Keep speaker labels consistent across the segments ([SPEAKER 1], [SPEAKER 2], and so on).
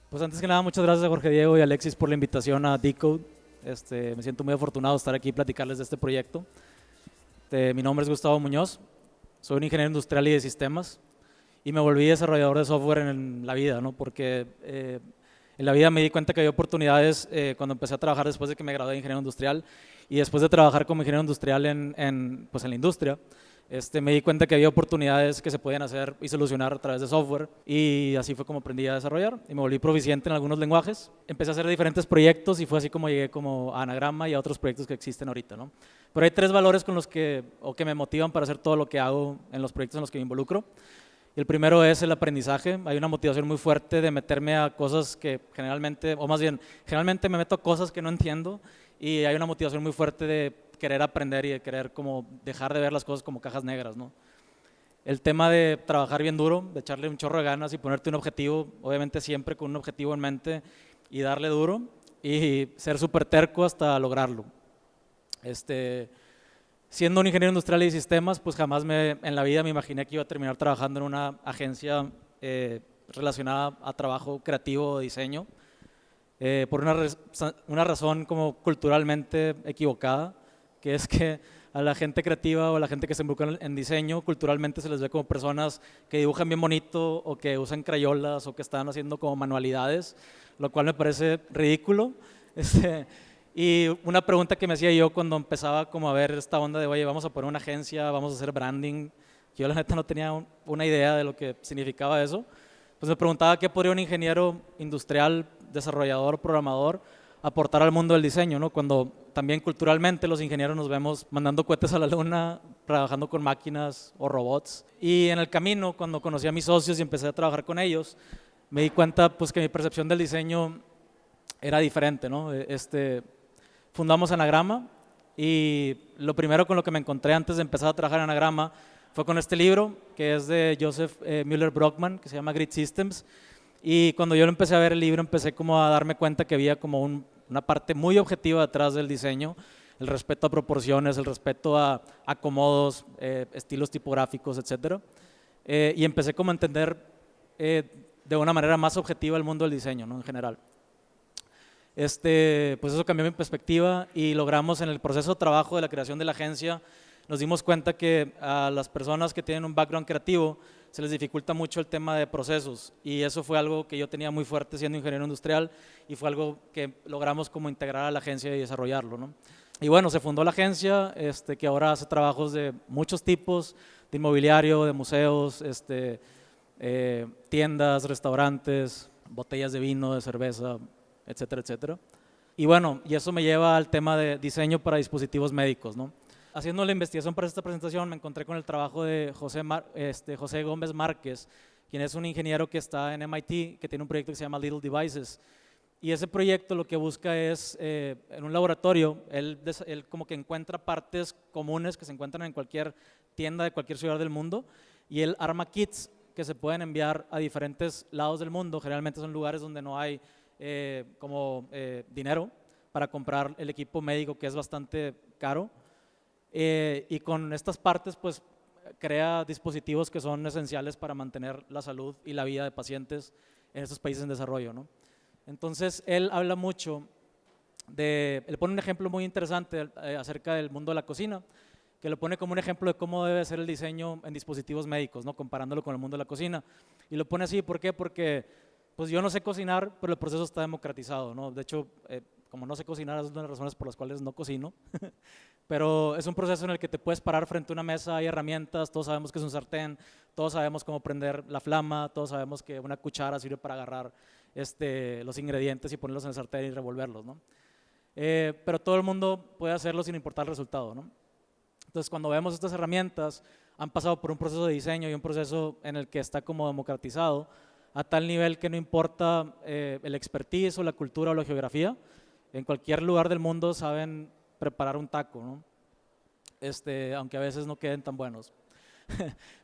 [SPEAKER 1] Pues antes que nada, muchas gracias a Jorge Diego y Alexis por la invitación a Decode. Me siento muy afortunado de estar aquí y platicarles de este proyecto. Mi nombre es Gustavo Muñoz, soy un ingeniero industrial y de sistemas y me volví desarrollador de software en la vida, ¿no? Porque en la vida me di cuenta que había oportunidades cuando empecé a trabajar después de que me gradué de ingeniero industrial y después de trabajar como ingeniero industrial pues en la industria. Me di cuenta que había oportunidades que se podían hacer y solucionar a través de software y así fue como aprendí a desarrollar y me volví proficiente en algunos lenguajes. Empecé a hacer diferentes proyectos y fue así como llegué como a Anagrama y a otros proyectos que existen ahorita, ¿no? Pero hay tres valores con los que me motivan para hacer todo lo que hago en los proyectos en los que me involucro. El primero es el aprendizaje. Hay una motivación muy fuerte de meterme a cosas que generalmente, o más bien, generalmente me meto a cosas que no entiendo y hay una motivación muy fuerte de querer aprender y de querer como dejar de ver las cosas como cajas negras, ¿no? El tema de trabajar bien duro, de echarle un chorro de ganas y ponerte un objetivo, obviamente siempre con un objetivo en mente y darle duro y ser súper terco hasta lograrlo. Siendo un ingeniero industrial y de sistemas, pues jamás en la vida me imaginé que iba a terminar trabajando en una agencia relacionada a trabajo creativo o diseño, por una razón como culturalmente equivocada, que es que a la gente creativa o a la gente que se involucra en diseño, culturalmente se les ve como personas que dibujan bien bonito o que usan crayolas o que están haciendo como manualidades, lo cual me parece ridículo. Y una pregunta que me hacía yo cuando empezaba como a ver esta onda de, oye, vamos a poner una agencia, vamos a hacer branding, yo la neta no tenía una idea de lo que significaba eso, pues me preguntaba qué podría un ingeniero industrial, desarrollador, programador aportar al mundo del diseño, ¿no? Cuando también culturalmente los ingenieros nos vemos mandando cohetes a la luna, trabajando con máquinas o robots. Y en el camino, cuando conocí a mis socios y empecé a trabajar con ellos, me di cuenta pues que mi percepción del diseño era diferente, ¿no? Fundamos Anagrama y lo primero con lo que me encontré antes de empezar a trabajar en Anagrama fue con este libro que es de Joseph Müller-Brockman, que se llama Grid Systems. Y cuando yo lo empecé a ver el libro, empecé como a darme cuenta que había como una parte muy objetiva detrás del diseño, el respeto a proporciones, el respeto a acomodos, estilos tipográficos, etc. Y empecé como a entender de una manera más objetiva el mundo del diseño, ¿no? En general. Pues eso cambió mi perspectiva y logramos en el proceso de trabajo de la creación de la agencia, nos dimos cuenta que a las personas que tienen un background creativo se les dificulta mucho el tema de procesos y eso fue algo que yo tenía muy fuerte siendo ingeniero industrial y fue algo que logramos como integrar a la agencia y desarrollarlo, ¿no? Y bueno, se fundó la agencia que ahora hace trabajos de muchos tipos, de inmobiliario, de museos, tiendas, restaurantes, botellas de vino, de cerveza, etcétera, etcétera. Y bueno, y eso me lleva al tema de diseño para dispositivos médicos, ¿no? Haciendo la investigación para esta presentación me encontré con el trabajo de José Gómez Márquez, quien es un ingeniero que está en MIT, que tiene un proyecto que se llama Little Devices. Y ese proyecto lo que busca es, en un laboratorio, él como que encuentra partes comunes que se encuentran en cualquier tienda de cualquier ciudad del mundo y él arma kits que se pueden enviar a diferentes lados del mundo, generalmente son lugares donde no hay dinero para comprar el equipo médico que es bastante caro. Y con estas partes pues crea dispositivos que son esenciales para mantener la salud y la vida de pacientes en estos países en desarrollo, ¿no? Entonces él habla mucho él pone un ejemplo muy interesante acerca del mundo de la cocina, que lo pone como un ejemplo de cómo debe ser el diseño en dispositivos médicos, ¿no? Comparándolo con el mundo de la cocina. Y lo pone así, ¿por qué? Porque pues yo no sé cocinar, pero el proceso está democratizado, ¿no? De hecho, como no sé cocinar, es una de las razones por las cuales no cocino. Pero es un proceso en el que te puedes parar frente a una mesa, hay herramientas, todos sabemos que es un sartén, todos sabemos cómo prender la flama, todos sabemos que una cuchara sirve para agarrar los ingredientes y ponerlos en el sartén y revolverlos, ¿no? Pero todo el mundo puede hacerlo sin importar el resultado, ¿no? Entonces, cuando vemos estas herramientas, han pasado por un proceso de diseño y un proceso en el que está como democratizado, a tal nivel que no importa el expertise o la cultura o la geografía, en cualquier lugar del mundo saben preparar un taco, ¿no? Aunque a veces no queden tan buenos.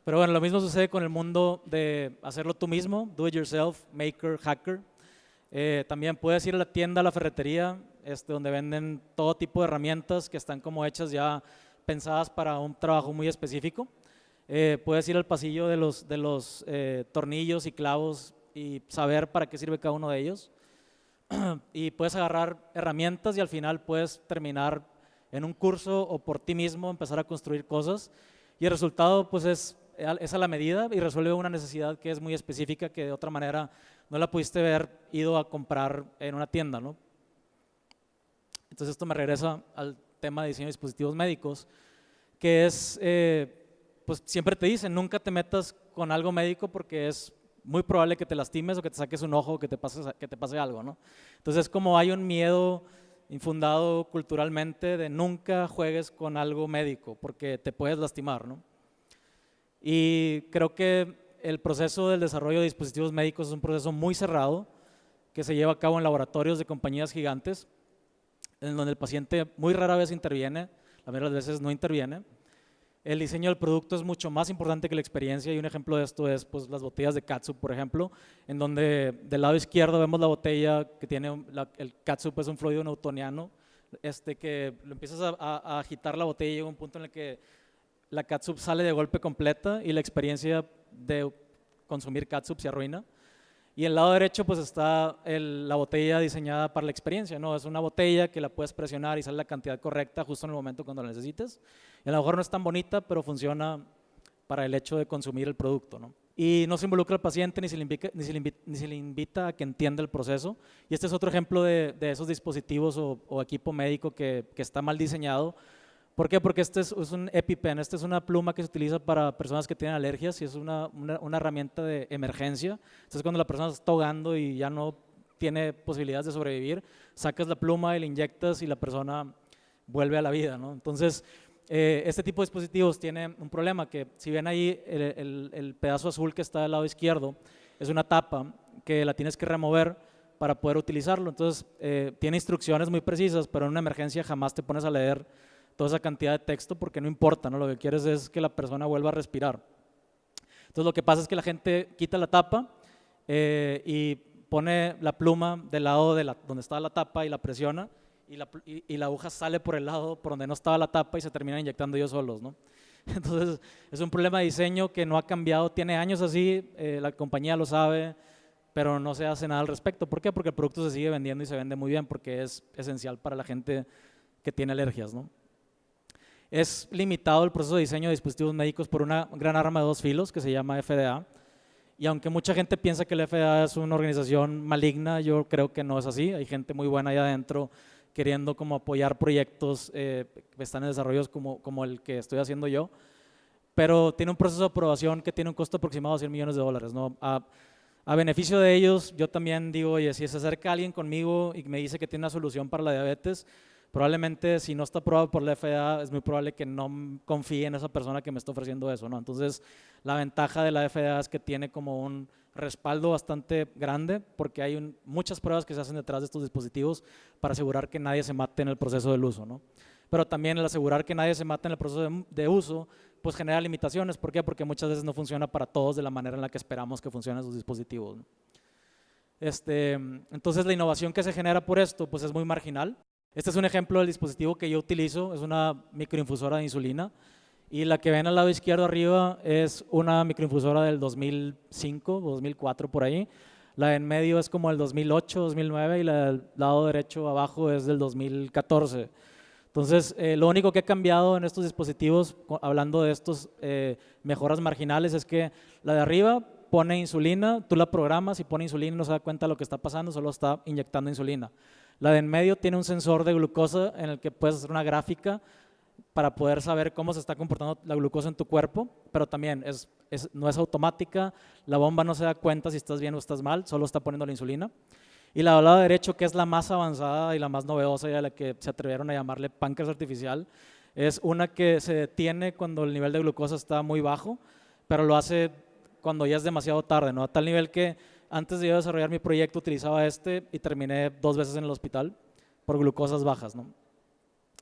[SPEAKER 1] Pero bueno, lo mismo sucede con el mundo de hacerlo tú mismo, do it yourself, maker, hacker. También puedes ir a la tienda, a la ferretería, donde venden todo tipo de herramientas que están como hechas ya pensadas para un trabajo muy específico. Puedes ir al pasillo de los tornillos y clavos y saber para qué sirve cada uno de ellos. Y puedes agarrar herramientas y al final puedes terminar en un curso o por ti mismo empezar a construir cosas. Y el resultado pues es a la medida y resuelve una necesidad que es muy específica, que de otra manera no la pudiste haber ido a comprar en una tienda, ¿no? Entonces esto me regresa al tema de diseño de dispositivos médicos, que es, pues siempre te dicen, nunca te metas con algo médico porque es muy probable que te lastimes o que te saques un ojo o que te pase algo, ¿no? Entonces como hay un miedo infundado culturalmente de nunca juegues con algo médico porque te puedes lastimar, ¿no? Y creo que el proceso del desarrollo de dispositivos médicos es un proceso muy cerrado que se lleva a cabo en laboratorios de compañías gigantes, en donde el paciente muy rara vez interviene, la mayoría de las veces no interviene. El diseño del producto es mucho más importante que la experiencia y un ejemplo de esto es pues, las botellas de catsup, por ejemplo, en donde del lado izquierdo vemos la botella que tiene, el catsup es un fluido newtoniano, que lo empiezas a agitar la botella y llega un punto en el que la catsup sale de golpe completa y la experiencia de consumir catsup se arruina. Y en el lado derecho pues está la botella diseñada para la experiencia, ¿no? Es una botella que la puedes presionar y sale la cantidad correcta justo en el momento cuando la necesites. Y a lo mejor no es tan bonita, pero funciona para el hecho de consumir el producto, ¿no? Y no se involucra al paciente ni se le invita a que entienda el proceso. Y este es otro ejemplo de esos dispositivos o equipo médico que está mal diseñado. ¿Por qué? Porque este es un EpiPen, esta es una pluma que se utiliza para personas que tienen alergias y es una herramienta de emergencia. Entonces cuando la persona se está ahogando y ya no tiene posibilidades de sobrevivir, sacas la pluma y la inyectas y la persona vuelve a la vida, ¿no? Entonces este tipo de dispositivos tiene un problema que si ven ahí el pedazo azul que está del lado izquierdo, es una tapa que la tienes que remover para poder utilizarlo. Entonces tiene instrucciones muy precisas, pero en una emergencia jamás te pones a leer toda esa cantidad de texto porque no importa, ¿no? Lo que quieres es que la persona vuelva a respirar. Entonces lo que pasa es que la gente quita la tapa y pone la pluma del lado donde estaba la tapa y la presiona y la aguja sale por el lado por donde no estaba la tapa y se terminan inyectando ellos solos, ¿no? Entonces es un problema de diseño que no ha cambiado, tiene años así, la compañía lo sabe, pero no se hace nada al respecto. ¿Por qué? Porque el producto se sigue vendiendo y se vende muy bien porque es esencial para la gente que tiene alergias, ¿no? Es limitado el proceso de diseño de dispositivos médicos por una gran arma de dos filos que se llama FDA. Y aunque mucha gente piensa que la FDA es una organización maligna, yo creo que no es así. Hay gente muy buena ahí adentro queriendo como apoyar proyectos que están en desarrollo como el que estoy haciendo yo. Pero tiene un proceso de aprobación que tiene un costo aproximado de $100 millones, ¿no? A beneficio de ellos, yo también digo, oye, si se acerca alguien conmigo y me dice que tiene una solución para la diabetes, probablemente si no está aprobado por la FDA es muy probable que no confíe en esa persona que me está ofreciendo eso, ¿no? Entonces la ventaja de la FDA es que tiene como un respaldo bastante grande porque hay muchas pruebas que se hacen detrás de estos dispositivos para asegurar que nadie se mate en el proceso del uso, ¿no? Pero también el asegurar que nadie se mate en el proceso de uso pues genera limitaciones. ¿Por qué? Porque muchas veces no funciona para todos de la manera en la que esperamos que funcionen esos dispositivos, ¿no? Entonces la innovación que se genera por esto pues es muy marginal. Este es un ejemplo del dispositivo que yo utilizo, es una microinfusora de insulina y la que ven al lado izquierdo arriba es una microinfusora del 2005, 2004 por ahí. La de en medio es como el 2008, 2009 y la del lado derecho abajo es del 2014. Entonces, lo único que ha cambiado en estos dispositivos, hablando de estos mejoras marginales, es que la de arriba pone insulina, tú la programas y pone insulina y no se da cuenta de lo que está pasando, solo está inyectando insulina. La de en medio tiene un sensor de glucosa en el que puedes hacer una gráfica para poder saber cómo se está comportando la glucosa en tu cuerpo, pero también no es automática, la bomba no se da cuenta si estás bien o estás mal, solo está poniendo la insulina. Y la del lado derecho, que es la más avanzada y la más novedosa y a la que se atrevieron a llamarle páncreas artificial, es una que se detiene cuando el nivel de glucosa está muy bajo, pero lo hace cuando ya es demasiado tarde, ¿no? A tal nivel que antes de yo desarrollar mi proyecto utilizaba y terminé 2 veces en el hospital por glucosas bajas, ¿no?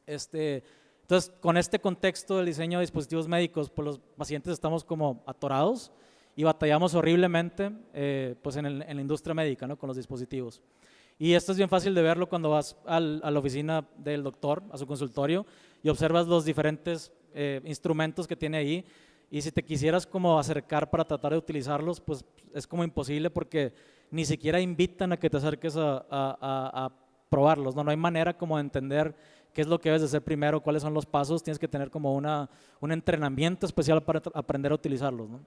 [SPEAKER 1] Entonces, con este contexto del diseño de dispositivos médicos, pues los pacientes estamos como atorados y batallamos horriblemente pues en la industria médica, ¿no? Con los dispositivos. Y esto es bien fácil de verlo cuando vas a la oficina del doctor, a su consultorio, y observas los diferentes instrumentos que tiene ahí. Y si te quisieras como acercar para tratar de utilizarlos, pues es como imposible porque ni siquiera invitan a que te acerques a probarlos, ¿no? No hay manera como de entender qué es lo que debes de hacer primero, cuáles son los pasos, tienes que tener como un entrenamiento especial para aprender a utilizarlos, ¿no?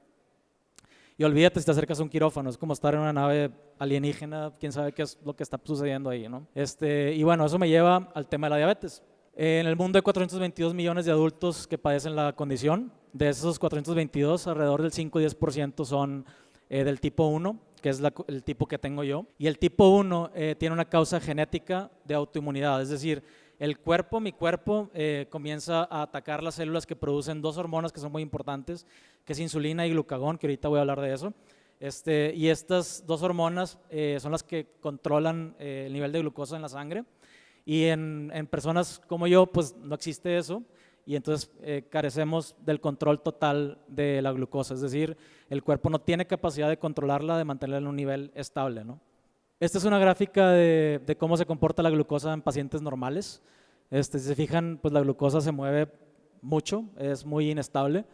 [SPEAKER 1] Y olvídate si te acercas a un quirófano, es como estar en una nave alienígena, quién sabe qué es lo que está sucediendo ahí, ¿no? Y bueno, eso me lleva al tema de la diabetes. En el mundo hay 422 millones de adultos que padecen la condición. De esos 422, alrededor del 5 o 10% son del tipo 1, que es el tipo que tengo yo. Y el tipo 1 tiene una causa genética de autoinmunidad, es decir, mi cuerpo comienza a atacar las células que producen dos hormonas que son muy importantes, que es insulina y glucagón, que ahorita voy a hablar de eso. Y estas dos hormonas son las que controlan el nivel de glucosa en la sangre. Y en personas como yo, pues no existe eso, y entonces carecemos del control total de la glucosa, es decir, el cuerpo no tiene capacidad de controlarla, de mantenerla en un nivel estable, ¿no? Esta es una gráfica de cómo se comporta la glucosa en pacientes normales. Si se fijan, pues la glucosa se mueve mucho, es muy inestable,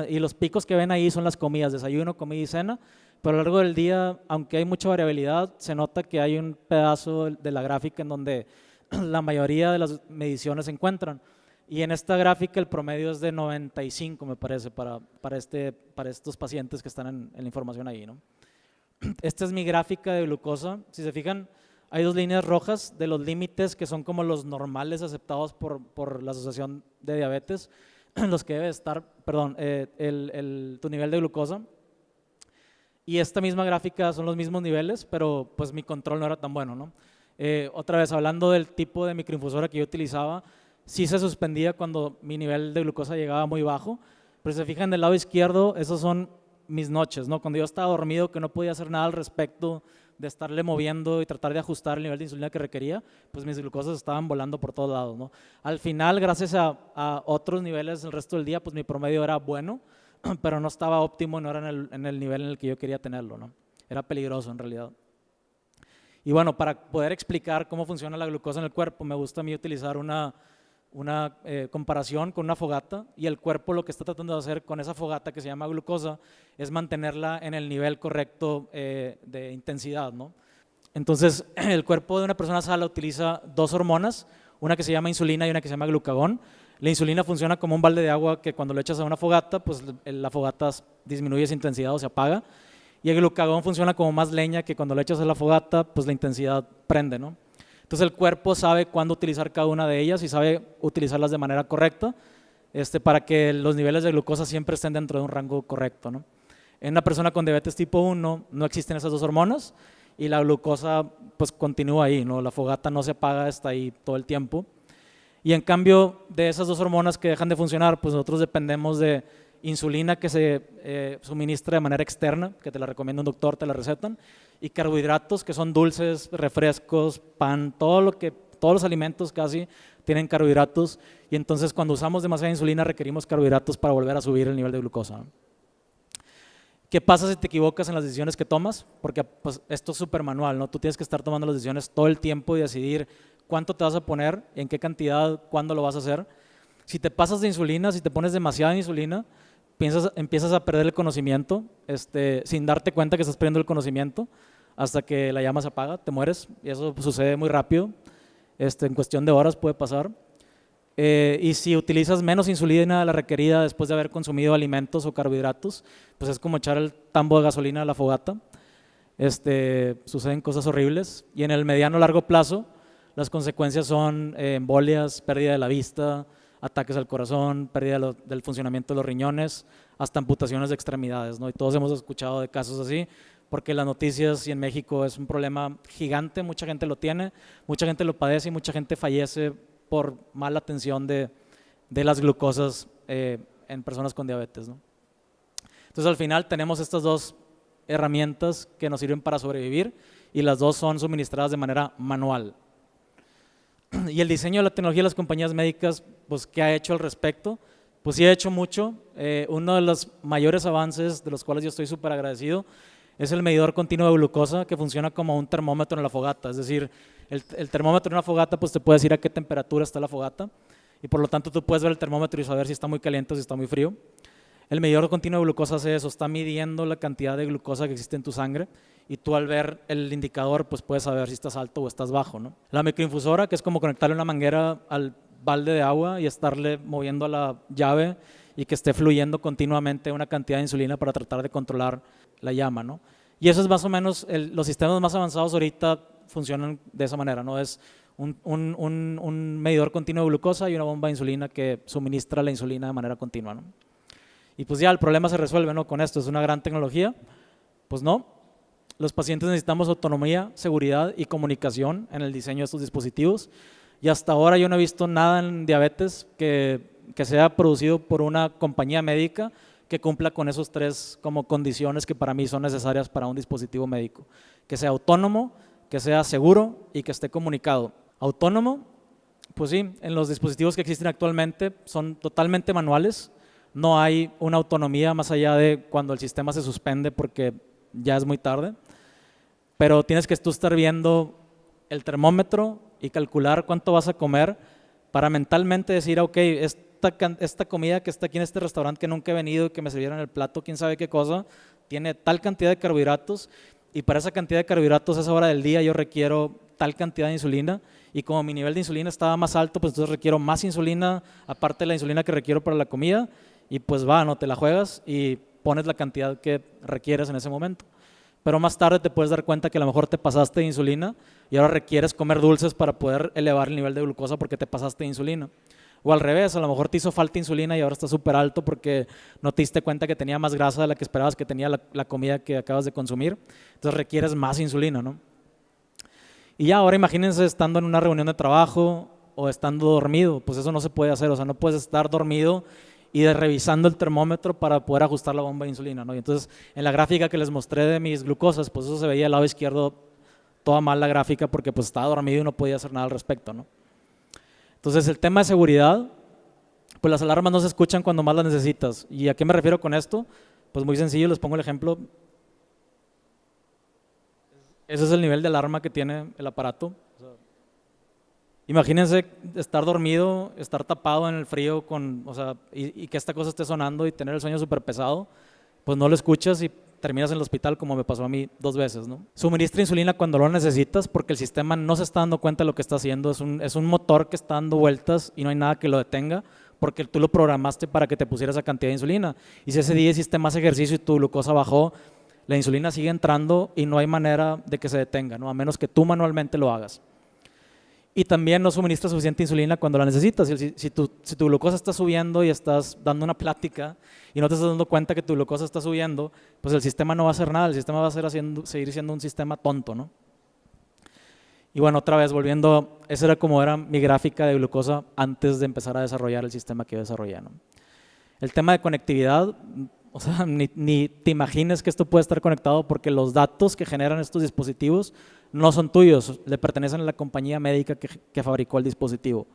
[SPEAKER 1] y los picos que ven ahí son las comidas, desayuno, comida y cena, pero a lo largo del día, aunque hay mucha variabilidad, se nota que hay un pedazo de la gráfica en donde la mayoría de las mediciones se encuentran. Y en esta gráfica el promedio es de 95, me parece, para estos pacientes que están en la información ahí, ¿no? Esta es mi gráfica de glucosa. Si se fijan, hay dos líneas rojas de los límites que son como los normales aceptados por la Asociación de Diabetes, los que debe estar, perdón, tu nivel de glucosa. Y esta misma gráfica son los mismos niveles, pero pues mi control no era tan bueno, ¿no? Otra vez, hablando del tipo de microinfusora que yo utilizaba, sí se suspendía cuando mi nivel de glucosa llegaba muy bajo, pero si se fijan del lado izquierdo, esos son mis noches, ¿no? Cuando yo estaba dormido, que no podía hacer nada al respecto de estarle moviendo y tratar de ajustar el nivel de insulina que requería, pues mis glucosas estaban volando por todos lados, ¿no? Al final, gracias a otros niveles el resto del día, pues mi promedio era bueno, pero no estaba óptimo, no era en el nivel en el que yo quería tenerlo, ¿no? Era peligroso en realidad. Y bueno, para poder explicar cómo funciona la glucosa en el cuerpo, me gusta a mí utilizar una comparación con una fogata, y el cuerpo lo que está tratando de hacer con esa fogata que se llama glucosa es mantenerla en el nivel correcto de intensidad, ¿no? Entonces, el cuerpo de una persona sana utiliza dos hormonas, una que se llama insulina y una que se llama glucagón. La insulina funciona como un balde de agua que cuando lo echas a una fogata, pues la fogata disminuye su intensidad o se apaga. Y el glucagón funciona como más leña que cuando lo echas a la fogata, pues la intensidad prende, ¿no? Entonces el cuerpo sabe cuándo utilizar cada una de ellas y sabe utilizarlas de manera correcta para que los niveles de glucosa siempre estén dentro de un rango correcto, ¿no? En una persona con diabetes tipo 1 no existen esas dos hormonas y la glucosa pues continúa ahí, ¿no? La fogata no se apaga, está ahí todo el tiempo. Y en cambio de esas dos hormonas que dejan de funcionar, pues nosotros dependemos de insulina que se suministra de manera externa, que te la recomienda un doctor, te la recetan, y carbohidratos que son dulces, refrescos, pan, todos los alimentos casi tienen carbohidratos, y entonces cuando usamos demasiada insulina requerimos carbohidratos para volver a subir el nivel de glucosa, ¿no? ¿Qué pasa si te equivocas en las decisiones que tomas? Porque pues, esto es súper manual, ¿no? Tú tienes que estar tomando las decisiones todo el tiempo y decidir cuánto te vas a poner, en qué cantidad, cuándo lo vas a hacer. Si te pasas de insulina, si te pones demasiada insulina, empiezas a perder el conocimiento, sin darte cuenta que estás perdiendo el conocimiento, hasta que la llama se apaga, te mueres, y eso sucede muy rápido, en cuestión de horas puede pasar. Y si utilizas menos insulina de la requerida después de haber consumido alimentos o carbohidratos, pues es como echar el tambo de gasolina a la fogata. Suceden cosas horribles, y en el mediano largo plazo las consecuencias son embolias, pérdida de la vista, ataques al corazón, pérdida del funcionamiento de los riñones, hasta amputaciones de extremidades, ¿no? Y todos hemos escuchado de casos así, porque las noticias y en México es un problema gigante, mucha gente lo tiene, mucha gente lo padece y mucha gente fallece por mala atención de las glucosas en personas con diabetes, ¿no? Entonces al final tenemos estas dos herramientas que nos sirven para sobrevivir, y las dos son suministradas de manera manual. Y el diseño de la tecnología de las compañías médicas, pues, ¿qué ha hecho al respecto? Pues sí ha hecho mucho. Uno de los mayores avances de los cuales yo estoy súper agradecido es el medidor continuo de glucosa que funciona como un termómetro en la fogata. Es decir, el termómetro en una fogata pues te puede decir a qué temperatura está la fogata y por lo tanto tú puedes ver el termómetro y saber si está muy caliente o si está muy frío. El medidor continuo de glucosa hace eso, está midiendo la cantidad de glucosa que existe en tu sangre y tú al ver el indicador pues puedes saber si estás alto o estás bajo, ¿no? La microinfusora, que es como conectarle una manguera al balde de agua y estarle moviendo a la llave y que esté fluyendo continuamente una cantidad de insulina para tratar de controlar la llama, ¿no? Y eso es más o menos, los sistemas más avanzados ahorita funcionan de esa manera, ¿no? Es un medidor continuo de glucosa y una bomba de insulina que suministra la insulina de manera continua, ¿no? Y pues ya el problema se resuelve, ¿no? Con esto, ¿es una gran tecnología? Pues no. Los pacientes necesitamos autonomía, seguridad y comunicación en el diseño de estos dispositivos. Y hasta ahora yo no he visto nada en diabetes que sea producido por una compañía médica que cumpla con esos tres como condiciones que para mí son necesarias para un dispositivo médico. Que sea autónomo, que sea seguro y que esté comunicado. Autónomo, pues sí, en los dispositivos que existen actualmente son totalmente manuales. No hay una autonomía más allá de cuando el sistema se suspende porque ya es muy tarde. Pero tienes que tú estar viendo el termómetro y calcular cuánto vas a comer para mentalmente decir, ok, esta comida que está aquí en este restaurante que nunca he venido y que me sirvieron en el plato, quién sabe qué cosa, tiene tal cantidad de carbohidratos y para esa cantidad de carbohidratos a esa hora del día yo requiero tal cantidad de insulina y como mi nivel de insulina estaba más alto, pues entonces requiero más insulina aparte de la insulina que requiero para la comida y pues va, no te la juegas y pones la cantidad que requieres en ese momento. Pero más tarde te puedes dar cuenta que a lo mejor te pasaste de insulina y ahora requieres comer dulces para poder elevar el nivel de glucosa porque te pasaste de insulina. O al revés, a lo mejor te hizo falta insulina y ahora está súper alto porque no te diste cuenta que tenía más grasa de la que esperabas que tenía la comida que acabas de consumir. Entonces requieres más insulina, ¿no? Y ya ahora imagínense estando en una reunión de trabajo o estando dormido, pues eso no se puede hacer, o sea, no puedes estar dormido y revisando el termómetro para poder ajustar la bomba de insulina, ¿no? Y entonces en la gráfica que les mostré de mis glucosas, pues eso se veía al lado izquierdo toda mal la gráfica porque pues estaba dormido y no podía hacer nada al respecto, ¿no? Entonces el tema de seguridad, pues las alarmas no se escuchan cuando más las necesitas. ¿Y a qué me refiero con esto? Pues muy sencillo, les pongo el ejemplo. Ese es el nivel de alarma que tiene el aparato. Imagínense estar dormido, estar tapado en el frío y que esta cosa esté sonando y tener el sueño súper pesado, pues no lo escuchas y terminas en el hospital como me pasó a mí 2 veces, ¿no? Suministra insulina cuando lo necesitas porque el sistema no se está dando cuenta de lo que está haciendo, es un motor que está dando vueltas y no hay nada que lo detenga porque tú lo programaste para que te pusiera esa cantidad de insulina. Y si ese día hiciste más ejercicio y tu glucosa bajó, la insulina sigue entrando y no hay manera de que se detenga, ¿no? A menos que tú manualmente lo hagas. Y también no suministra suficiente insulina cuando la necesitas. Si tu glucosa está subiendo y estás dando una plática y no te estás dando cuenta que tu glucosa está subiendo, pues el sistema no va a hacer nada, el sistema va a seguir siendo un sistema tonto, ¿no? Y bueno, otra vez volviendo, esa era como era mi gráfica de glucosa antes de empezar a desarrollar el sistema que yo desarrollé, ¿no? El tema de conectividad, o sea, ni te imagines que esto puede estar conectado porque los datos que generan estos dispositivos no son tuyos, le pertenecen a la compañía médica que fabricó el dispositivo.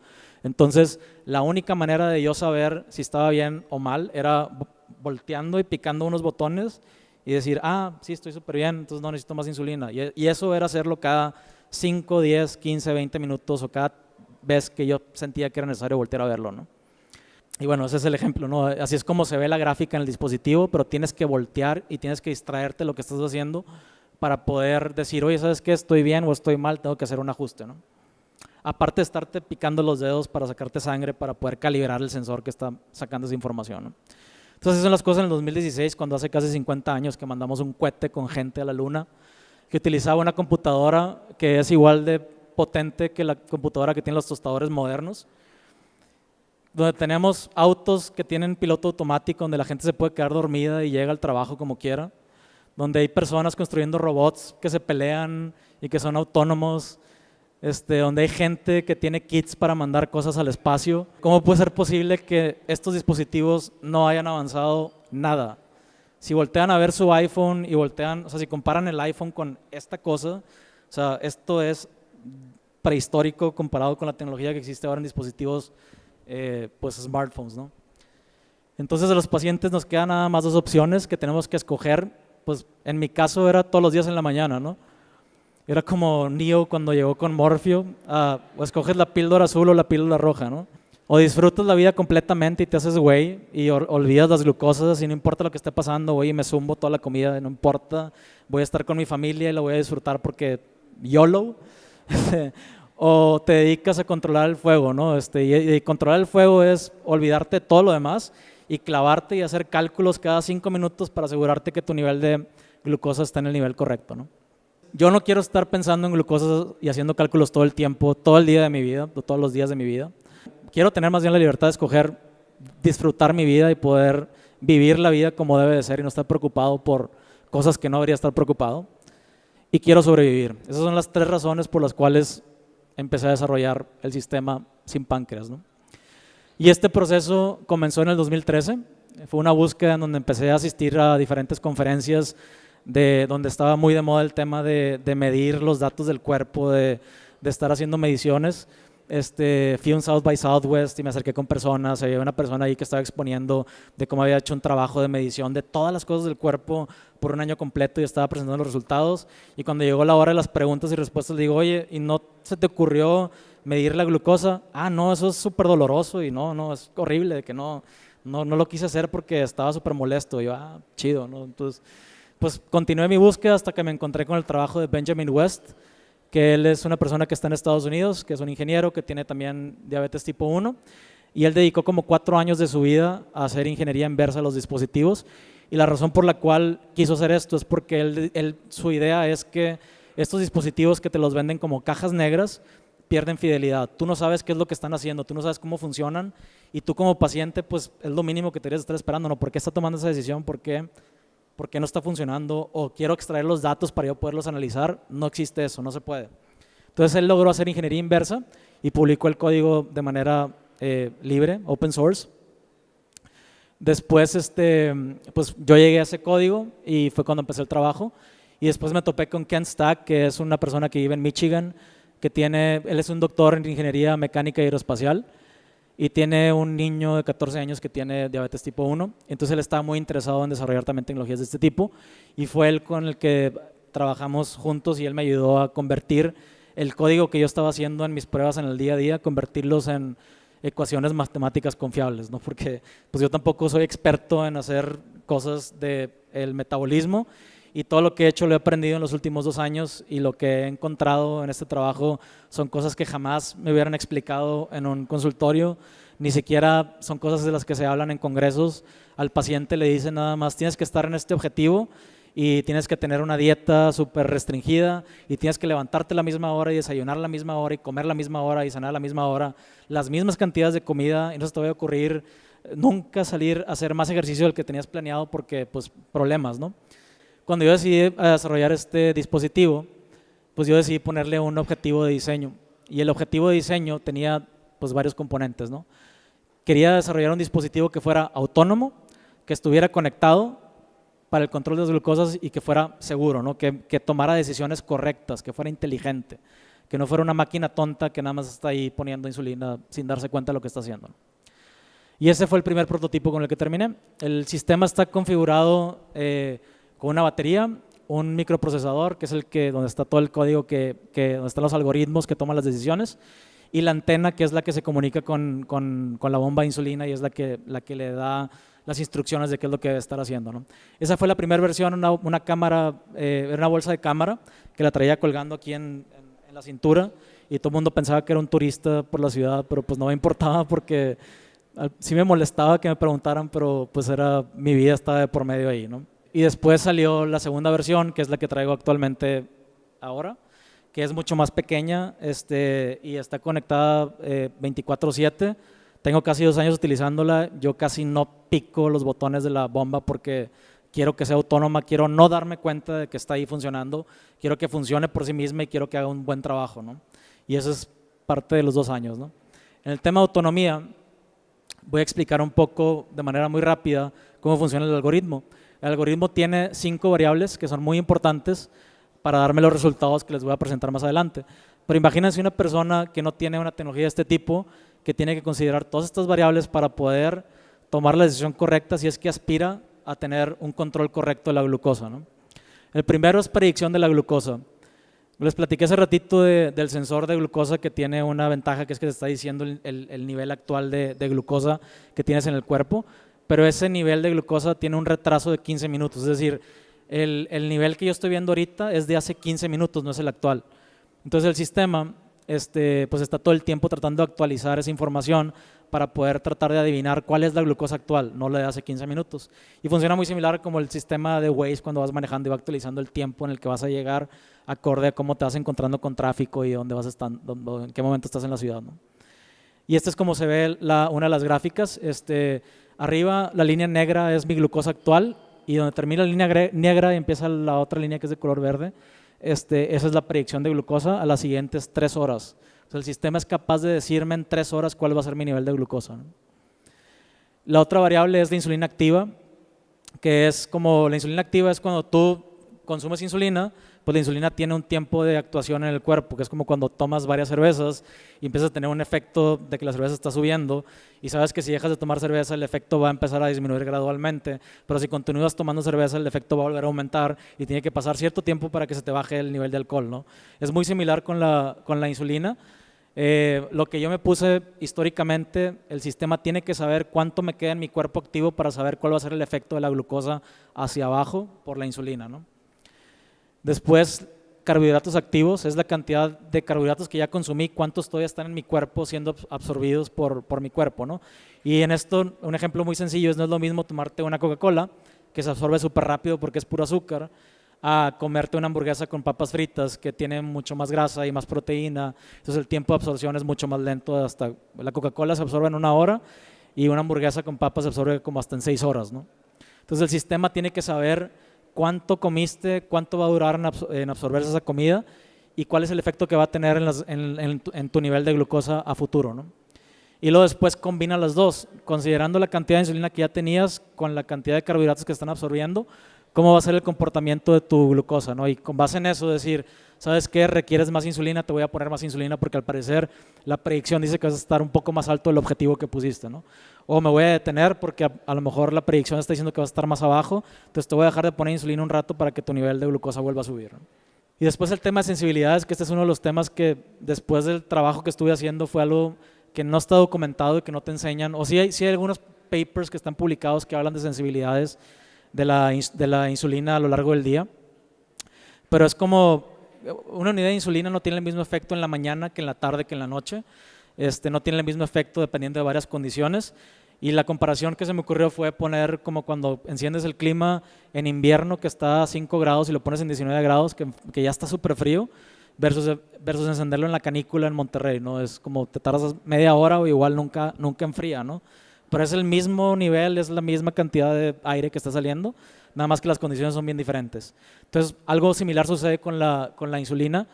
[SPEAKER 1] Entonces, la única manera de yo saber si estaba bien o mal era volteando y picando unos botones y decir, ah, sí, estoy súper bien, entonces no necesito más insulina. Y eso era hacerlo cada 5, 10, 15, 20 minutos o cada vez que yo sentía que era necesario voltear a verlo, ¿no? Y bueno, ese es el ejemplo, ¿no? Así es como se ve la gráfica en el dispositivo, pero tienes que voltear y tienes que distraerte de lo que estás haciendo para poder decir, oye, ¿sabes qué? Estoy bien o estoy mal, tengo que hacer un ajuste, ¿no? Aparte de estarte picando los dedos para sacarte sangre, para poder calibrar el sensor que está sacando esa información, ¿no? Entonces, esas son las cosas en el 2016, cuando hace casi 50 años que mandamos un cohete con gente a la luna, que utilizaba una computadora que es igual de potente que la computadora que tienen los tostadores modernos, donde tenemos autos que tienen piloto automático, donde la gente se puede quedar dormida y llega al trabajo como quiera, donde hay personas construyendo robots que se pelean y que son autónomos, donde hay gente que tiene kits para mandar cosas al espacio. ¿Cómo puede ser posible que estos dispositivos no hayan avanzado nada? Si voltean a ver su iPhone y voltean, o sea, si comparan el iPhone con esta cosa, o sea, esto es prehistórico comparado con la tecnología que existe ahora en dispositivos pues smartphones, ¿no? Entonces a los pacientes nos quedan nada más 2 opciones que tenemos que escoger pues en mi caso era todos los días en la mañana, ¿no? Era como Neo cuando llegó con Morfeo, o escoges la píldora azul o la píldora roja, ¿no? O disfrutas la vida completamente y te haces güey y olvidas las glucosas y no importa lo que esté pasando, güey, y me zumbo toda la comida, no importa, voy a estar con mi familia y la voy a disfrutar porque YOLO. O te dedicas a controlar el fuego, ¿no? Y controlar el fuego es olvidarte de todo lo demás y clavarte y hacer cálculos cada 5 minutos para asegurarte que tu nivel de glucosa está en el nivel correcto, ¿no? Yo no quiero estar pensando en glucosas y haciendo cálculos todo el tiempo, todo el día de mi vida, todos los días de mi vida. Quiero tener más bien la libertad de escoger disfrutar mi vida y poder vivir la vida como debe de ser y no estar preocupado por cosas que no debería estar preocupado. Y quiero sobrevivir. Esas son las 3 razones por las cuales empecé a desarrollar el sistema sin páncreas, ¿no? Y este proceso comenzó en el 2013. Fue una búsqueda en donde empecé a asistir a diferentes conferencias donde estaba muy de moda el tema de medir los datos del cuerpo, de estar haciendo mediciones. Fui a un South by Southwest y me acerqué con personas, había una persona ahí que estaba exponiendo de cómo había hecho un trabajo de medición de todas las cosas del cuerpo por un año completo y estaba presentando los resultados, y cuando llegó la hora de las preguntas y respuestas le digo, oye, ¿y no se te ocurrió medir la glucosa? Ah, no, eso es súper doloroso y no, es horrible, de que no lo quise hacer porque estaba súper molesto. Y yo, chido, ¿no? Entonces, pues continué mi búsqueda hasta que me encontré con el trabajo de Benjamin West, que él es una persona que está en Estados Unidos, que es un ingeniero que tiene también diabetes tipo 1, y él dedicó como 4 años de su vida a hacer ingeniería inversa a los dispositivos, y la razón por la cual quiso hacer esto es porque su idea es que estos dispositivos que te los venden como cajas negras pierden fidelidad. Tú no sabes qué es lo que están haciendo, tú no sabes cómo funcionan, y tú como paciente pues es lo mínimo que deberías estar esperando, ¿no? ¿Por qué está tomando esa decisión? ¿Por qué no está funcionando? O quiero extraer los datos para yo poderlos analizar. No existe eso, no se puede. Entonces él logró hacer ingeniería inversa y publicó el código de manera libre, open source. Después pues yo llegué a ese código y fue cuando empecé el trabajo, y después me topé con Ken Stack, que es una persona que vive en Michigan, él es un doctor en ingeniería mecánica y aeroespacial, y tiene un niño de 14 años que tiene diabetes tipo 1, entonces él estaba muy interesado en desarrollar también tecnologías de este tipo, y fue él con el que trabajamos juntos, y él me ayudó a convertir el código que yo estaba haciendo en mis pruebas en el día a día, convertirlos en ecuaciones matemáticas confiables, ¿no? Porque pues yo tampoco soy experto en hacer cosas del metabolismo, y todo lo que he hecho lo he aprendido en los últimos 2 años, y lo que he encontrado en este trabajo son cosas que jamás me hubieran explicado en un consultorio, ni siquiera son cosas de las que se hablan en congresos. Al paciente le dicen nada más, tienes que estar en este objetivo y tienes que tener una dieta súper restringida y tienes que levantarte a la misma hora y desayunar a la misma hora y comer a la misma hora y cenar a la misma hora, las mismas cantidades de comida, y no se te va a ocurrir nunca salir a hacer más ejercicio del que tenías planeado porque pues problemas, ¿no? Cuando yo decidí desarrollar este dispositivo, pues yo decidí ponerle un objetivo de diseño, y el objetivo de diseño tenía pues varios componentes, ¿no? Quería desarrollar un dispositivo que fuera autónomo, que estuviera conectado para el control de las glucosas y que fuera seguro, ¿no? Que tomara decisiones correctas, que fuera inteligente, que no fuera una máquina tonta que nada más está ahí poniendo insulina sin darse cuenta de lo que está haciendo, ¿no? Y ese fue el primer prototipo con el que terminé. El sistema está configurado con una batería, un microprocesador, que es donde está todo el código, donde están los algoritmos que toman las decisiones, y la antena, que es la que se comunica con la bomba de insulina y es la que le da las instrucciones de qué es lo que debe estar haciendo, ¿no? Esa fue la primera versión, una cámara, era una bolsa de cámara que la traía colgando aquí en la cintura, y todo el mundo pensaba que era un turista por la ciudad, pero pues no me importaba porque sí me molestaba que me preguntaran, pero pues mi vida estaba de por medio ahí, ¿no? Y después salió la segunda versión, que es la que traigo actualmente ahora, que es mucho más pequeña y está conectada 24/7. Tengo casi 2 años utilizándola. Yo casi no pico los botones de la bomba porque quiero que sea autónoma, quiero no darme cuenta de que está ahí funcionando, quiero que funcione por sí misma y quiero que haga un buen trabajo, ¿no? Y eso es parte de los 2 años, ¿no? En el tema de autonomía, voy a explicar un poco de manera muy rápida cómo funciona el algoritmo. El algoritmo tiene 5 variables que son muy importantes para darme los resultados que les voy a presentar más adelante. Pero imagínense una persona que no tiene una tecnología de este tipo, que tiene que considerar todas estas variables para poder tomar la decisión correcta si es que aspira a tener un control correcto de la glucosa, ¿no? El primero es predicción de la glucosa. Les platiqué hace ratito del sensor de glucosa que tiene una ventaja, que es que te está diciendo el nivel actual de glucosa que tienes en el cuerpo, pero ese nivel de glucosa tiene un retraso de 15 minutos, es decir, el nivel que yo estoy viendo ahorita es de hace 15 minutos, no es el actual. Entonces el sistema pues está todo el tiempo tratando de actualizar esa información para poder tratar de adivinar cuál es la glucosa actual, no la de hace 15 minutos. Y funciona muy similar como el sistema de Waze cuando vas manejando y va actualizando el tiempo en el que vas a llegar acorde a cómo te vas encontrando con tráfico y dónde vas a estar, en qué momento estás en la ciudad, ¿no? Y es como se ve una de las gráficas. Arriba la línea negra es mi glucosa actual y donde termina la línea negra y empieza la otra línea que es de color verde, esa es la predicción de glucosa a las siguientes 3 horas. O sea, el sistema es capaz de decirme en 3 horas cuál va a ser mi nivel de glucosa, ¿no? La otra variable es la insulina activa, que es como la insulina activa es cuando tú consumes insulina, pues la insulina tiene un tiempo de actuación en el cuerpo, que es como cuando tomas varias cervezas y empiezas a tener un efecto de que la cerveza está subiendo y sabes que si dejas de tomar cerveza el efecto va a empezar a disminuir gradualmente, pero si continúas tomando cerveza el efecto va a volver a aumentar y tiene que pasar cierto tiempo para que se te baje el nivel de alcohol, ¿no? Es muy similar con la insulina. Lo que yo me puse históricamente, el sistema tiene que saber cuánto me queda en mi cuerpo activo para saber cuál va a ser el efecto de la glucosa hacia abajo por la insulina, ¿no? Después, carbohidratos activos, es la cantidad de carbohidratos que ya consumí, cuántos todavía están en mi cuerpo siendo absorbidos por mi cuerpo, ¿no? Y en esto, un ejemplo muy sencillo es no es lo mismo tomarte una Coca-Cola, que se absorbe súper rápido porque es puro azúcar, a comerte una hamburguesa con papas fritas que tiene mucho más grasa y más proteína, entonces el tiempo de absorción es mucho más lento, hasta la Coca-Cola se absorbe en 1 hora y una hamburguesa con papas se absorbe como hasta en 6 horas, ¿no? Entonces el sistema tiene que saber cuánto comiste, cuánto va a durar en absorberse esa comida y cuál es el efecto que va a tener en tu nivel de glucosa a futuro, ¿no? Y luego después combina las dos, considerando la cantidad de insulina que ya tenías con la cantidad de carbohidratos que están absorbiendo, cómo va a ser el comportamiento de tu glucosa, ¿no? Y con base en eso decir, ¿sabes qué? Requieres más insulina, te voy a poner más insulina porque al parecer la predicción dice que vas a estar un poco más alto del objetivo que pusiste, ¿no? O me voy a detener porque a lo mejor la predicción está diciendo que vas a estar más abajo, entonces te voy a dejar de poner insulina un rato para que tu nivel de glucosa vuelva a subir, ¿no? Y después el tema de sensibilidades, que este es uno de los temas que después del trabajo que estuve haciendo fue algo que no está documentado y que no te enseñan, o sí hay algunos papers que están publicados que hablan de sensibilidades de la insulina a lo largo del día, pero es como una unidad de insulina no tiene el mismo efecto en la mañana que en la tarde que en la noche, no tiene el mismo efecto dependiendo de varias condiciones. Y la comparación que se me ocurrió fue poner como cuando enciendes el clima en invierno que está a 5 grados y lo pones en 19 grados, que ya está súper frío, versus encenderlo en la canícula en Monterrey, ¿no? Es como te tardas media hora o igual nunca enfría, ¿no? Pero es el mismo nivel, es la misma cantidad de aire que está saliendo, nada más que las condiciones son bien diferentes. Entonces, algo similar sucede con la insulina.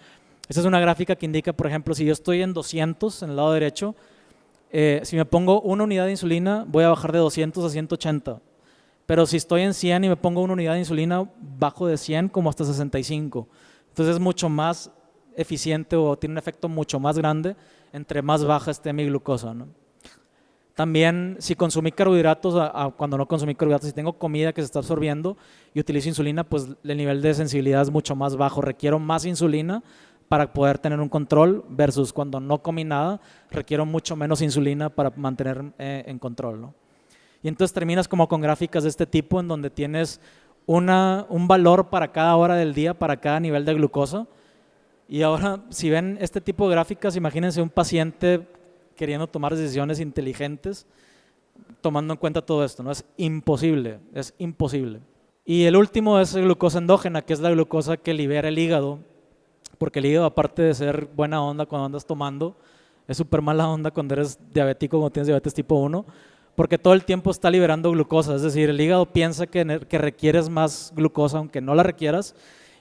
[SPEAKER 1] Esta es una gráfica que indica, por ejemplo, si yo estoy en 200 en el lado derecho, si me pongo una unidad de insulina, voy a bajar de 200 a 180. Pero si estoy en 100 y me pongo una unidad de insulina, bajo de 100 como hasta 65. Entonces es mucho más eficiente o tiene un efecto mucho más grande entre más baja esté mi glucosa, ¿no? También si consumí carbohidratos cuando no consumí carbohidratos, si tengo comida que se está absorbiendo y utilizo insulina, pues el nivel de sensibilidad es mucho más bajo. Requiero más insulina para poder tener un control versus cuando no comí nada, requiero mucho menos insulina para mantener en control, ¿no? Y entonces terminas como con gráficas de este tipo en donde tienes un valor para cada hora del día, para cada nivel de glucosa. Y ahora, si ven este tipo de gráficas, imagínense un paciente queriendo tomar decisiones inteligentes, tomando en cuenta todo esto, ¿no? Es imposible, es imposible. Y el último es glucosa endógena, que es la glucosa que libera el hígado, porque el hígado, aparte de ser buena onda cuando andas tomando, es súper mala onda cuando eres diabético, cuando tienes diabetes tipo 1, porque todo el tiempo está liberando glucosa, es decir, el hígado piensa que requieres más glucosa aunque no la requieras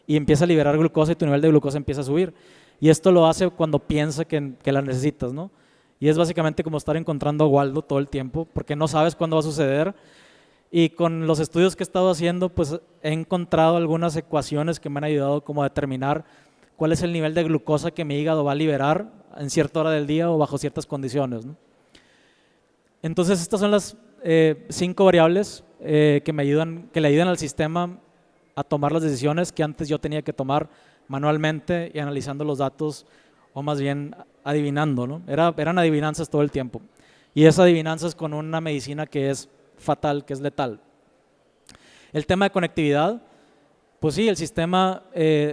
[SPEAKER 1] y empieza a liberar glucosa y tu nivel de glucosa empieza a subir. Y esto lo hace cuando piensa que la necesitas, ¿no? Y es básicamente como estar encontrando a Waldo todo el tiempo, porque no sabes cuándo va a suceder. Y con los estudios que he estado haciendo, pues he encontrado algunas ecuaciones que me han ayudado como a determinar cuál es el nivel de glucosa que mi hígado va a liberar en cierta hora del día o bajo ciertas condiciones, ¿no? Entonces estas son las 5 variables que le ayudan al sistema a tomar las decisiones que antes yo tenía que tomar manualmente y analizando los datos, o más bien adivinando, ¿no? Eran adivinanzas todo el tiempo. Y esas adivinanzas con una medicina que es fatal, que es letal. El tema de conectividad, pues sí, el sistema,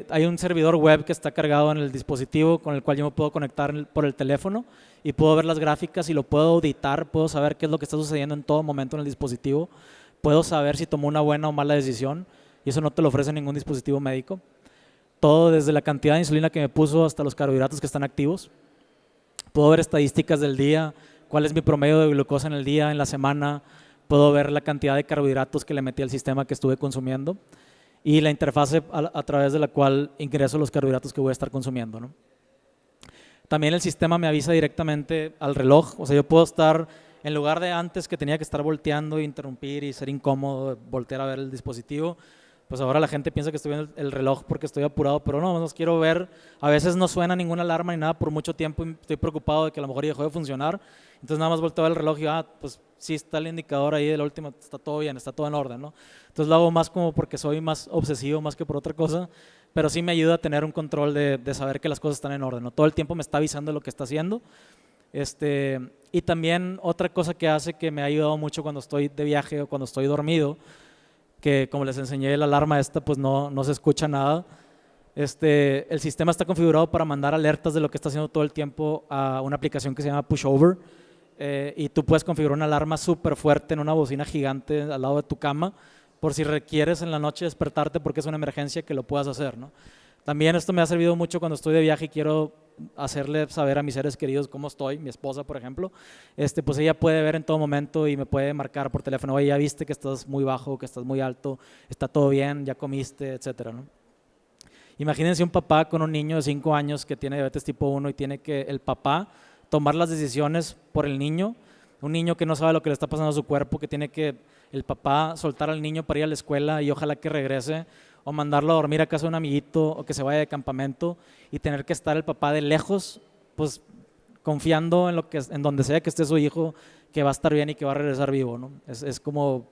[SPEAKER 1] hay un servidor web que está cargado en el dispositivo con el cual yo me puedo conectar por el teléfono y puedo ver las gráficas y lo puedo auditar, puedo saber qué es lo que está sucediendo en todo momento en el dispositivo, puedo saber si tomó una buena o mala decisión y eso no te lo ofrece ningún dispositivo médico. Todo desde la cantidad de insulina que me puso hasta los carbohidratos que están activos. Puedo ver estadísticas del día, cuál es mi promedio de glucosa en el día, en la semana, puedo ver la cantidad de carbohidratos que le metí al sistema que estuve consumiendo y la interfase a través de la cual ingreso los carbohidratos que voy a estar consumiendo, ¿no? También el sistema me avisa directamente al reloj, o sea, yo puedo estar, en lugar de antes que tenía que estar volteando, interrumpir y ser incómodo, voltear a ver el dispositivo, pues ahora la gente piensa que estoy viendo el reloj porque estoy apurado, pero no quiero ver, a veces no suena ninguna alarma ni nada por mucho tiempo y estoy preocupado de que a lo mejor ya dejó de funcionar, entonces nada más volteo a ver el reloj y pues sí está el indicador ahí de la última, está todo bien, está todo en orden, ¿no? Entonces lo hago más como porque soy más obsesivo más que por otra cosa, pero sí me ayuda a tener un control de saber que las cosas están en orden, ¿no? Todo el tiempo me está avisando de lo que está haciendo. Y también otra cosa que hace que me ha ayudado mucho cuando estoy de viaje o cuando estoy dormido, que como les enseñé la alarma esta, pues no se escucha nada. El sistema está configurado para mandar alertas de lo que está haciendo todo el tiempo a una aplicación que se llama Pushover, y tú puedes configurar una alarma súper fuerte en una bocina gigante al lado de tu cama por si requieres en la noche despertarte porque es una emergencia que lo puedas hacer, ¿no? También esto me ha servido mucho cuando estoy de viaje y quiero hacerle saber a mis seres queridos cómo estoy, mi esposa por ejemplo, pues ella puede ver en todo momento y me puede marcar por teléfono, oye, ya viste que estás muy bajo, que estás muy alto, está todo bien, ya comiste, etcétera, ¿no? Imagínense un papá con un niño de 5 años que tiene diabetes tipo 1 y tiene que el papá tomar las decisiones por el niño, un niño que no sabe lo que le está pasando a su cuerpo, que tiene que el papá soltar al niño para ir a la escuela y ojalá que regrese, o mandarlo a dormir a casa de un amiguito o que se vaya de campamento y tener que estar el papá de lejos, pues confiando en donde sea que esté su hijo, que va a estar bien y que va a regresar vivo, ¿no? Es como,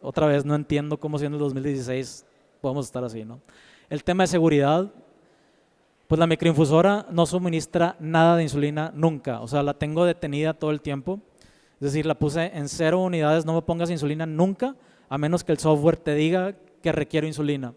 [SPEAKER 1] otra vez, no entiendo cómo siendo el 2016 podemos estar así, ¿no? El tema de seguridad, pues la microinfusora no suministra nada de insulina nunca, o sea, la tengo detenida todo el tiempo, es decir, la puse en 0 unidades, no me pongas insulina nunca, a menos que el software te diga que requiero insulina.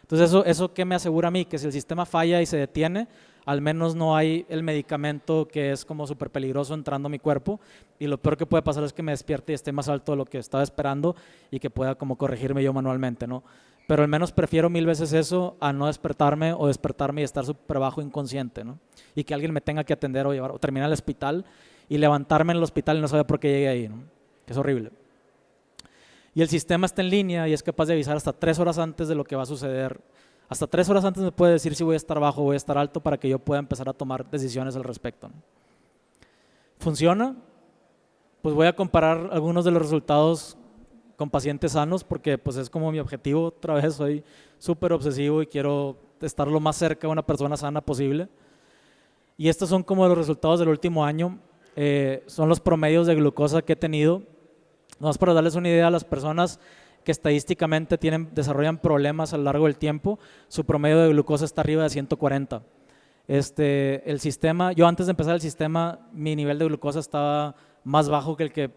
[SPEAKER 1] Entonces, ¿eso qué me asegura a mí? Que si el sistema falla y se detiene, al menos no hay el medicamento que es como súper peligroso entrando a mi cuerpo, y lo peor que puede pasar es que me despierte y esté más alto de lo que estaba esperando y que pueda como corregirme yo manualmente, ¿no? Pero al menos prefiero 1000 veces eso a no despertarme o despertarme y estar súper bajo inconsciente, ¿no? Y que alguien me tenga que atender o llevar o terminar al hospital y levantarme en el hospital y no saber por qué llegué ahí, ¿no? Es horrible. Y el sistema está en línea y es capaz de avisar hasta 3 horas antes de lo que va a suceder. Hasta 3 horas antes me puede decir si voy a estar bajo o voy a estar alto para que yo pueda empezar a tomar decisiones al respecto, ¿no? ¿Funciona? Pues voy a comparar algunos de los resultados con pacientes sanos porque pues es como mi objetivo. Otra vez soy súper obsesivo y quiero estar lo más cerca de una persona sana posible. Y estos son como los resultados del último año. Son los promedios de glucosa que he tenido. Nomás para darles una idea a las personas que estadísticamente desarrollan problemas a lo largo del tiempo, su promedio de glucosa está arriba de 140. El sistema, yo antes de empezar el sistema, mi nivel de glucosa estaba más bajo que el que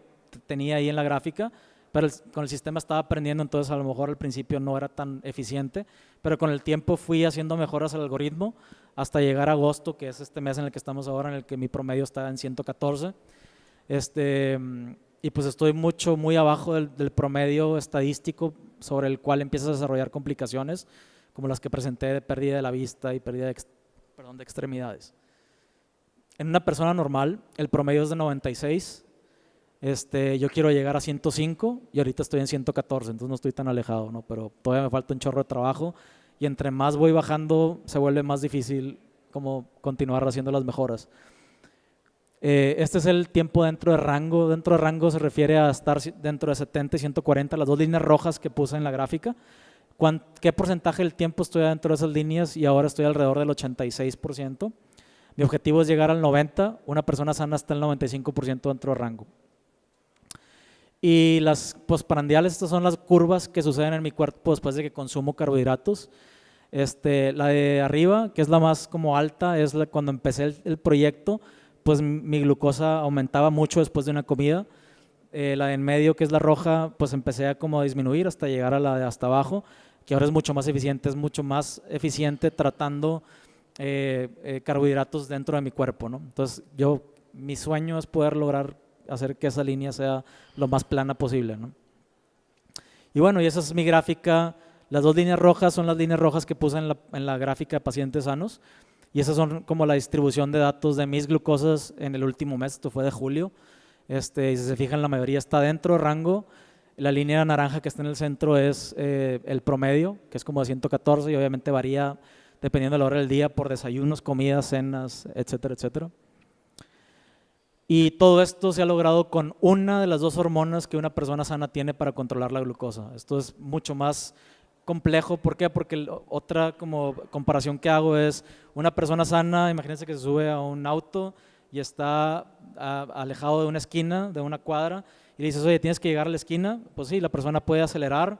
[SPEAKER 1] tenía ahí en la gráfica, pero con el sistema estaba aprendiendo, entonces a lo mejor al principio no era tan eficiente, pero con el tiempo fui haciendo mejoras al algoritmo hasta llegar a agosto, que es este mes en el que estamos ahora, en el que mi promedio está en 114. Y pues estoy muy abajo del promedio estadístico sobre el cual empiezas a desarrollar complicaciones, como las que presenté de pérdida de la vista y pérdida de extremidades. En una persona normal, el promedio es de 96. Yo quiero llegar a 105 y ahorita estoy en 114, entonces no estoy tan alejado, ¿no? Pero todavía me falta un chorro de trabajo y entre más voy bajando se vuelve más difícil como continuar haciendo las mejoras. Este es el tiempo dentro de rango. Dentro de rango se refiere a estar dentro de 70 y 140, las dos líneas rojas que puse en la gráfica. ¿Qué porcentaje del tiempo estoy dentro de esas líneas? Y ahora estoy alrededor del 86%. Mi objetivo es llegar al 90%, una persona sana está en el 95% dentro de rango. Y las postprandiales, estas son las curvas que suceden en mi cuerpo después de que consumo carbohidratos. La de arriba, que es la más como alta, es cuando empecé el proyecto, pues mi glucosa aumentaba mucho después de una comida. La de en medio, que es la roja, pues empecé a como disminuir hasta llegar a la de hasta abajo, que ahora es mucho más eficiente tratando carbohidratos dentro de mi cuerpo, ¿no? Entonces mi sueño es poder lograr hacer que esa línea sea lo más plana posible, ¿no? Y bueno, y esa es mi gráfica. Las dos líneas rojas son las líneas rojas que puse en la gráfica de pacientes sanos, y esas son como la distribución de datos de mis glucosas en el último mes. Esto fue de julio. Y si se fijan, la mayoría está dentro rango. La línea naranja que está en el centro es el promedio, que es como de 114, y obviamente varía dependiendo de la hora del día por desayunos, comidas, cenas, etcétera, etcétera. Y todo esto se ha logrado con una de las dos hormonas que una persona sana tiene para controlar la glucosa. Esto es mucho más complejo. ¿Por qué? Porque otra como comparación que hago es una persona sana, imagínense que se sube a un auto y está alejado de una esquina, de una cuadra, y le dices, oye, tienes que llegar a la esquina. Pues sí, la persona puede acelerar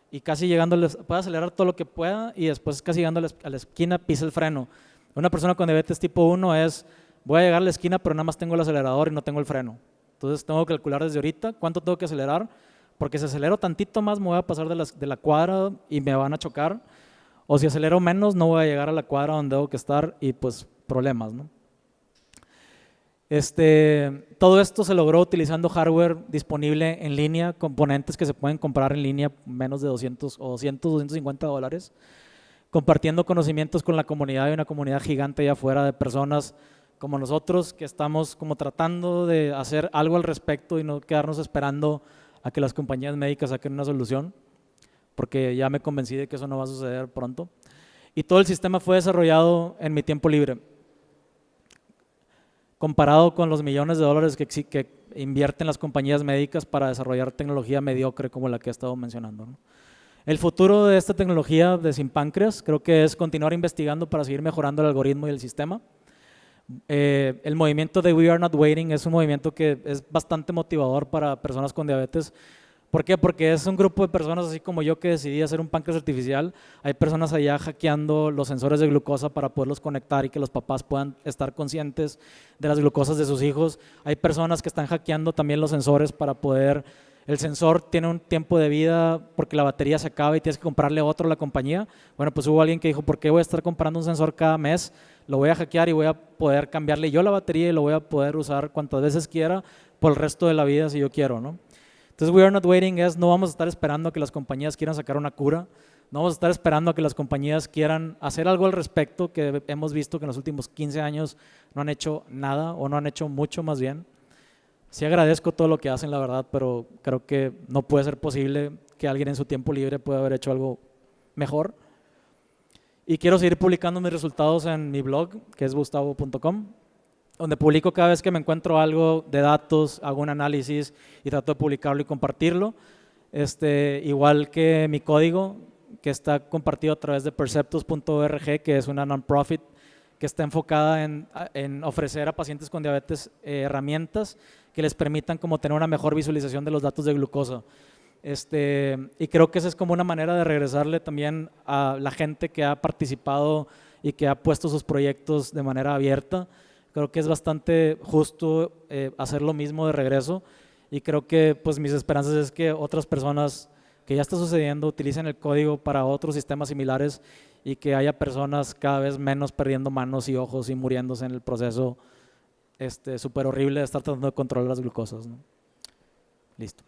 [SPEAKER 1] y casi llegando, puede acelerar todo lo que pueda, y después casi llegando a la esquina pisa el freno. Una persona con diabetes tipo 1 es, voy a llegar a la esquina pero nada más tengo el acelerador y no tengo el freno. Entonces tengo que calcular desde ahorita cuánto tengo que acelerar, porque si acelero tantito más me voy a pasar de la cuadra y me van a chocar, o si acelero menos no voy a llegar a la cuadra donde tengo que estar y pues problemas, ¿no? Todo esto se logró utilizando hardware disponible en línea, componentes que se pueden comprar en línea menos de 200 o 250 dólares, compartiendo conocimientos con la comunidad, y una comunidad gigante allá afuera de personas como nosotros que estamos como tratando de hacer algo al respecto y no quedarnos esperando a que las compañías médicas saquen una solución, porque ya me convencí de que eso no va a suceder pronto. Y todo el sistema fue desarrollado en mi tiempo libre, comparado con los millones de dólares que invierten las compañías médicas para desarrollar tecnología mediocre como la que he estado mencionando, ¿no? El futuro de esta tecnología de sin páncreas creo que es continuar investigando para seguir mejorando el algoritmo y el sistema. El movimiento de We Are Not Waiting es un movimiento que es bastante motivador para personas con diabetes. ¿Por qué? Porque es un grupo de personas así como yo que decidí hacer un páncreas artificial. Hay personas allá hackeando los sensores de glucosa para poderlos conectar y que los papás puedan estar conscientes de las glucosas de sus hijos. Hay personas que están hackeando también los sensores para poder... El sensor tiene un tiempo de vida porque la batería se acaba y tienes que comprarle otro a la compañía. Bueno, pues hubo alguien que dijo, ¿por qué voy a estar comprando un sensor cada mes? Lo voy a hackear y voy a poder cambiarle yo la batería y lo voy a poder usar cuantas veces quiera por el resto de la vida si yo quiero, ¿no? Entonces, We Are Not Waiting es, no vamos a estar esperando a que las compañías quieran sacar una cura, no vamos a estar esperando a que las compañías quieran hacer algo al respecto, que hemos visto que en los últimos 15 años no han hecho nada o no han hecho mucho más bien. Sí agradezco todo lo que hacen, la verdad, pero creo que no puede ser posible que alguien en su tiempo libre pueda haber hecho algo mejor. Y quiero seguir publicando mis resultados en mi blog, que es gustavo.com, donde publico cada vez que me encuentro algo de datos, hago un análisis y trato de publicarlo y compartirlo. Igual que mi código, que está compartido a través de perceptus.org, que es una non-profit que está enfocada en ofrecer a pacientes con diabetes herramientas que les permitan como tener una mejor visualización de los datos de glucosa. Y creo que esa es como una manera de regresarle también a la gente que ha participado y que ha puesto sus proyectos de manera abierta. Creo que es bastante justo hacer lo mismo de regreso, y creo que pues mis esperanzas es que otras personas, que ya está sucediendo, utilicen el código para otros sistemas similares y que haya personas cada vez menos perdiendo manos y ojos y muriéndose en el proceso súper horrible de estar tratando de controlar las glucosas, ¿no? Listo.